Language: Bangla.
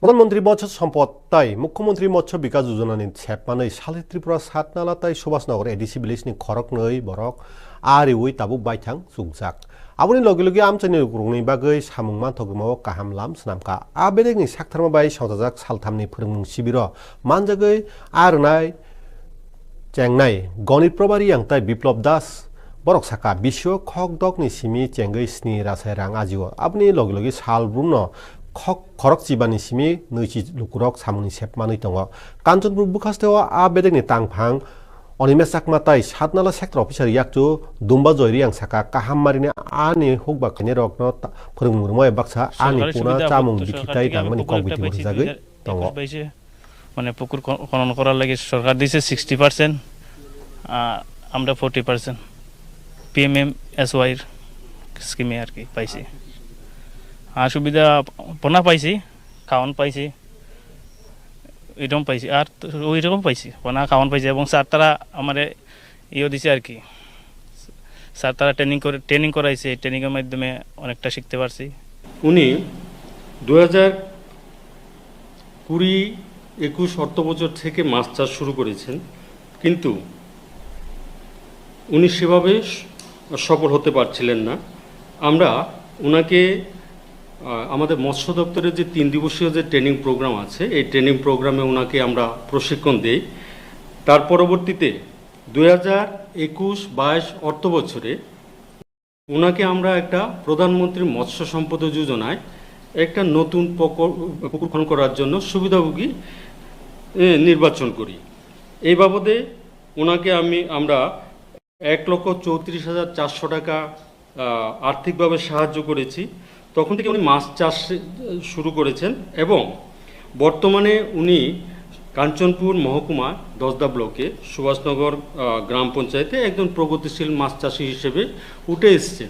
প্রধানমন্ত্রী মৎস্য সম্পদ তাই মুখ্যমন্ত্রী মৎস্য বিকাশ যোজনানি সেপমাनै সালি ত্রিপুরা সাতনালা তাই সুভাষনगर एडिसि भिलेजनि खरक नै बरक आरिउइ ताबुक बायथां सुंजाक आबुनि लगे लगे आमचानि रुगनि बागै सामुं मानथगमाव काहाम लाम स्नामका आबेरेगनि साकथारमा बाय संजाजाक सालथामनि फोरोंमुं शिबिर मानजागै आरनाय चेंनाय गणित प्रबारी आंताय बिप्लब दास बरक साका विश्व खक दकनि सिमि चेंगै स्नि रासाय रां आजिव आबुनि लगे लगे साल ब्रुनो खरक चिबानि सिमि नैचि लुकुरक सामुनि सेपमानै दङ कान्चनपुर बुखास्तेव आ बेदेगनि तांफां अनिमे साकमाताय सातनाला सेक्टर अफिसार याकचु दुम्बा जयरि आं साका काहाममारिनि आनि हकबा खने रकनो फोरोंमुरमय बाक्सा आनि पुना चामुं बिखिताय दांमानि कमिटि हरजागै दङ মানে পুকুর খনন করার লাগে সরকার দিয়েছে 60%, আমরা 40% PMMSY স্কিমে আর কি পাইছি। আর সুবিধা পোনা পাইছি, খাওয়ান পাইছি, এরকম পাইছি, আর ওই রকম পাইছি, পোনা খাওয়ান পাইছি। এবং স্যার তারা আমার ইয়ে দিছে আর কি, স্যার তারা ট্রেনিং করাইছে, ট্রেনিংয়ের মাধ্যমে অনেকটা শিখতে পারছি। উনি 2020-21 অর্থ বছর থেকে মাছ চাষ শুরু করেছেন, কিন্তু উনি সেভাবে সফল হতে পারছিলেন না। আমরা ওনাকে আমাদের মৎস্য দপ্তরের যে 3 দিবসীয় যে ট্রেনিং প্রোগ্রাম আছে, এই ট্রেনিং প্রোগ্রামে ওনাকে আমরা প্রশিক্ষণ দেই। তার পরবর্তীতে 2021-22 অর্থ বছরে ওনাকে আমরা একটা প্রধানমন্ত্রী মৎস্য সম্পদ যোজনায় একটা নতুন পুকুর খনন করার জন্য সুবিধাভোগী নির্বাচন করি। এই বাবদে ওনাকে আমরা 1,34,400 টাকা আর্থিকভাবে সাহায্য করেছি। তখন থেকে উনি মাছ চাষ শুরু করেছেন এবং বর্তমানে উনি কাঞ্চনপুর মহকুমা 10দা ব্লকে সুভাষনগর গ্রাম পঞ্চায়েতে একজন প্রগতিশীল মাছ চাষি হিসেবে উঠে এসেছেন।